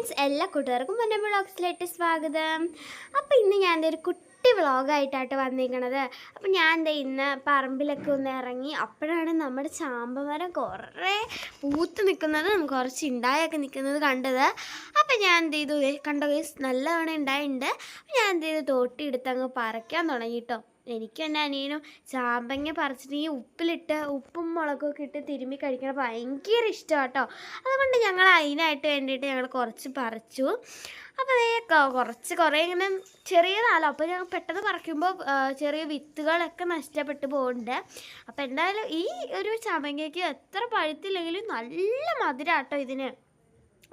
Friends, എല്ലാ കൂട്ടുകാർക്കും എൻ്റെ വ്ളോഗ്സിലേക്ക് സ്വാഗതം. അപ്പോൾ ഇന്ന് ഞാൻ ഒരു കുട്ടി വ്ളോഗായിട്ടാണ് വന്നിരിക്കണത്. അപ്പോൾ ഞാൻ ഇന്ന് പറമ്പിലൊക്കെ ഒന്ന് ഇറങ്ങി. അപ്പോഴാണ് നമ്മുടെ ചാമ്പമരം കുറേ പൂത്ത് നിൽക്കുന്നത്, കുറച്ച് ഉണ്ടായൊക്കെ നിൽക്കുന്നത് കണ്ടത്. അപ്പോൾ ഞാൻ എന്ത് ചെയ്തു, കണ്ടോ ഗൈസ്, നല്ലവണ്ണം ഉണ്ടായിട്ടുണ്ട്. ഞാൻ എന്ത് ചെയ്തു, തോട്ടി എടുത്ത് അങ്ങ് പറിക്കാൻ തുടങ്ങി കേട്ടോ. എനിക്കും എൻ്റെ അനിയനും ചാമ്പങ്ങ പറിച്ചിട്ട് ഈ ഉപ്പും മുളകൊക്കെ ഇട്ട് തിരുമ്മി കഴിക്കണം ഭയങ്കര ഇഷ്ടമാണ് കേട്ടോ. അതുകൊണ്ട് ഞങ്ങൾ അതിനായിട്ട് വേണ്ടിയിട്ട് ഞങ്ങൾ കുറച്ച് പറിച്ചു. അപ്പോൾ കുറേ ഇങ്ങനെ ചെറിയതാണല്ലോ, അപ്പോൾ ഞങ്ങൾ പെട്ടെന്ന് പറിക്കുമ്പോൾ ചെറിയ വിത്തുകളൊക്കെ നഷ്ടപ്പെട്ടു പോകുന്നുണ്ട്. അപ്പോൾ എന്തായാലും ഈ ഒരു ചാമ്പങ്ങയ്ക്ക് എത്ര പഴുത്തില്ലെങ്കിലും നല്ല മധുരമാട്ടോ ഇതിന്.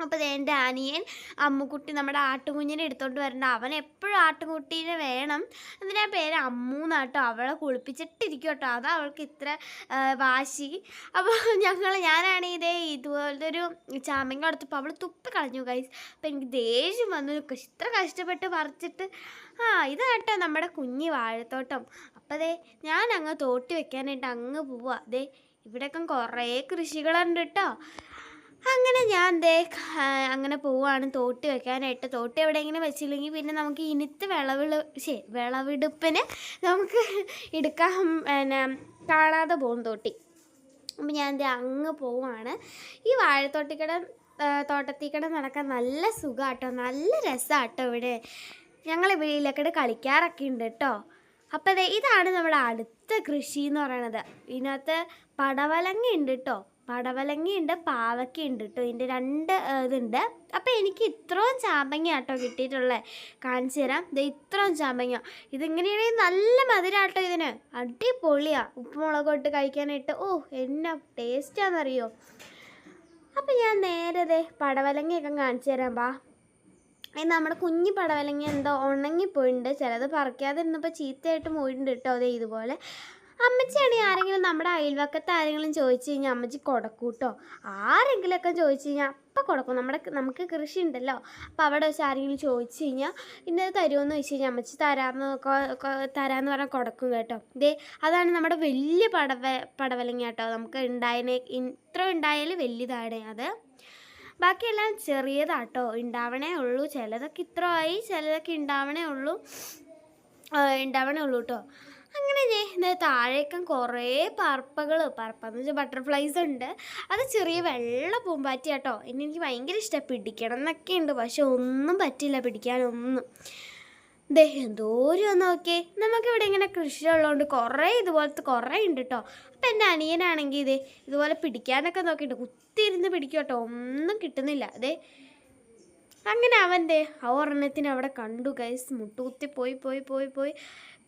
അപ്പോൾ എൻ്റെ അനിയൻ അമ്മുക്കുട്ടി നമ്മുടെ ആട്ടുകുഞ്ഞിനെ എടുത്തോണ്ട് വരണ്ട, അവൻ എപ്പോഴും ആട്ടുകുട്ടീനെ വേണം. അതിൻ്റെ പേര് അമ്മു എന്നാട്ടോ. അവളെ കുളിപ്പിച്ചിട്ടിരിക്കും കേട്ടോ, അതാ അവൾക്ക് ഇത്ര വാശി. അപ്പോൾ ഞാനാണെങ്കിൽ ഇതുപോലത്തെ ഒരു ചാമ്പങ്ങ എടുത്തപ്പോൾ അവൾ തുപ്പി കളഞ്ഞു ഗൈസ്. അപ്പോൾ എനിക്ക് ദേഷ്യം വന്നു, ഇത്ര കഷ്ടപ്പെട്ട് പറിച്ചിട്ട്. ഇത് കേട്ടോ നമ്മുടെ കുഞ്ഞി വാഴത്തോട്ടം. അപ്പോൾ ഞാൻ അങ്ങ് തോട്ടി വെക്കാനായിട്ട് അങ്ങ് പോവാ. ഇവിടെയൊക്കെ കുറേ കൃഷികളുണ്ട് കേട്ടോ. അങ്ങനെ ഞാൻ അങ്ങനെ പോവുകയാണ് തോട്ടി വെക്കാനായിട്ട്. തോട്ടി എവിടെയെങ്കിലും വെച്ചില്ലെങ്കിൽ പിന്നെ നമുക്ക് ഇനിത്ത് വിളവെടുപ്പിന് നമുക്ക് എടുക്കാൻ കാണാതെ പോകും തോട്ടി. അപ്പം ഞാൻ അങ്ങ് പോവുകയാണ്. ഈ തോട്ടത്തിക്കട നടക്കാൻ നല്ല സുഖമാട്ടോ, നല്ല രസമാട്ടോ. ഇവിടെ ഞങ്ങൾ ഇതിലൊക്കെ കളിക്കാറൊക്കെ ഉണ്ട് കേട്ടോ. അപ്പോൾ ഇതാണ് നമ്മുടെ അടുത്ത കൃഷി എന്ന് പറയണത്. ഇതിനകത്ത് പടവലങ്ങ ഉണ്ട് കേട്ടോ, പടവലങ്ങയുണ്ട്, പാവയ്ക്കുണ്ട് കേട്ടോ. ഇതിൻ്റെ രണ്ട് ഇതുണ്ട്. അപ്പോൾ എനിക്ക് ഇത്രയും ചാമ്പങ്ങ കേട്ടോ കിട്ടിയിട്ടുള്ളത്. കാണിച്ചു തരാം. ഇത്രയും ചാമ്പങ്ങ. ഇതിങ്ങനെയാണെങ്കിൽ നല്ല മധുരമാട്ടോ ഇതിന്, അടിപൊളിയാണ്. ഉപ്പുമുളകൊട്ട് കഴിക്കാനായിട്ട് എന്നാ ടേസ്റ്റാണെന്നറിയോ. അപ്പോൾ ഞാൻ നേരെ പടവലങ്ങയൊക്കെ കാണിച്ചു തരാം. നമ്മുടെ കുഞ്ഞു പടവലങ്ങ എന്തോ ഉണങ്ങിപ്പോയിട്ടുണ്ട്, ചിലത് പറിക്കാതിരുന്നപ്പോൾ ചീത്തയായിട്ട് പോയിട്ടുണ്ട് കേട്ടോ. ഇതുപോലെ അമ്മച്ചിയാണെങ്കിൽ ആരെങ്കിലും നമ്മുടെ അയൽവക്കത്ത് ആരെങ്കിലും ചോദിച്ചു കഴിഞ്ഞാൽ അമ്മച്ചി കൊടുക്കും കേട്ടോ. ആരെങ്കിലുമൊക്കെ ചോദിച്ചു കഴിഞ്ഞാൽ അപ്പം കൊടുക്കും. നമുക്ക് കൃഷി ഉണ്ടല്ലോ, അപ്പോൾ അവിടെ വെച്ച് ആരെങ്കിലും ചോദിച്ചു കഴിഞ്ഞാൽ ഇന്നത് തരുമെന്ന് വെച്ച് കഴിഞ്ഞാൽ അമ്മച്ചി തരാമെന്ന് പറഞ്ഞാൽ കൊടുക്കും കേട്ടോ. അതാണ് നമ്മുടെ വലിയ പടവലങ്ങ കേട്ടോ. നമുക്ക് ഇത്ര ഉണ്ടായാൽ വലിയതാണ് അത്. ബാക്കിയെല്ലാം ചെറിയതാട്ടോ, ഉണ്ടാവണേ ഉള്ളൂ. ചിലതൊക്കെ ഇത്ര ആയി, ചിലതൊക്കെ ഉണ്ടാവണേ ഉള്ളൂ കേട്ടോ. അങ്ങനെ താഴേക്കും കുറേ പറപ്പെന്ന് വെച്ചാൽ ബട്ടർഫ്ലൈസ് ഉണ്ട്. അത് ചെറിയ വെള്ള പൂമ്പാറ്റി കേട്ടോ. എനിക്ക് ഭയങ്കര ഇഷ്ടമാണ്, പിടിക്കണം എന്നൊക്കെ ഉണ്ട്, പക്ഷെ ഒന്നും പറ്റില്ല പിടിക്കാനൊന്നും. എന്തോരം നോക്കിയേ. നമുക്കിവിടെ ഇങ്ങനെ കൃഷി ഉള്ളതുകൊണ്ട് ഇതുപോലത്തെ കുറേ ഉണ്ട് കേട്ടോ. അപ്പം എൻ്റെ അനിയനാണെങ്കിൽ ഇതുപോലെ പിടിക്കാനൊക്കെ നോക്കിയിട്ട് കുത്തിയിരുന്ന് പിടിക്കും കേട്ടോ, ഒന്നും കിട്ടുന്നില്ല. അങ്ങനെ ഒരെണ്ണത്തിന് അവിടെ കണ്ടു ഗൈസ്, മുട്ടുകുത്തി പോയി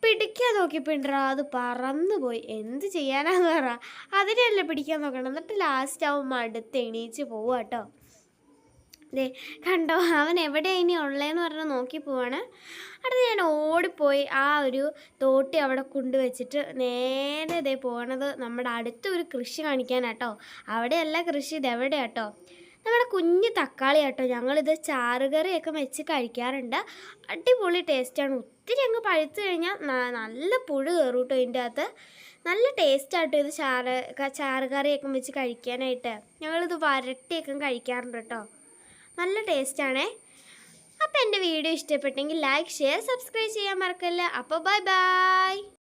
പിടിക്കാൻ നോക്കിയപ്പോണ്ടാ അത് പറന്നു പോയി. എന്ത് ചെയ്യാനാന്ന് പറ, അതിനെയല്ലേ പിടിക്കാൻ നോക്കണം. എന്നിട്ട് ലാസ്റ്റ് അവൻ മടുത്ത് എണീച്ച് പോവുക കേട്ടോ. കണ്ടോ, അവൻ എവിടെയാണ് ഇനി ഉള്ളതെന്ന് പറഞ്ഞ് നോക്കി പോവാണ്. അടുത്ത് ഞാൻ ഓടിപ്പോയി ആ ഒരു തോട്ടി അവിടെ കൊണ്ടുവച്ചിട്ട് നേരെ പോകണത് നമ്മുടെ അടുത്തൊരു കൃഷി കാണിക്കാനാട്ടോ. അവിടെയല്ല കൃഷി, ഇതെവിടെയാട്ടോ, നമ്മുടെ കുഞ്ഞ് തക്കാളി കേട്ടോ. ഞങ്ങളിത് ചാറുകറിയൊക്കെ വെച്ച് കഴിക്കാറുണ്ട്, അടിപൊളി ടേസ്റ്റാണ്. ഒത്തിരി അങ്ങ് പഴുത്ത് കഴിഞ്ഞാൽ നല്ല പുഴു കയറും കേട്ടോ ഇതിൻ്റെ അകത്ത്. നല്ല ടേസ്റ്റാട്ടോ ഇത് ചാറുകറിയൊക്കെ വെച്ച് കഴിക്കാനായിട്ട്. ഞങ്ങളിത് വരട്ടിയൊക്കെ കഴിക്കാറുണ്ട് കേട്ടോ, നല്ല ടേസ്റ്റാണേ. അപ്പോൾ എൻ്റെ വീഡിയോ ഇഷ്ടപ്പെട്ടെങ്കിൽ ലൈക്ക്, ഷെയർ, സബ്സ്ക്രൈബ് ചെയ്യാൻ മറക്കല്ല. അപ്പോൾ ബൈ.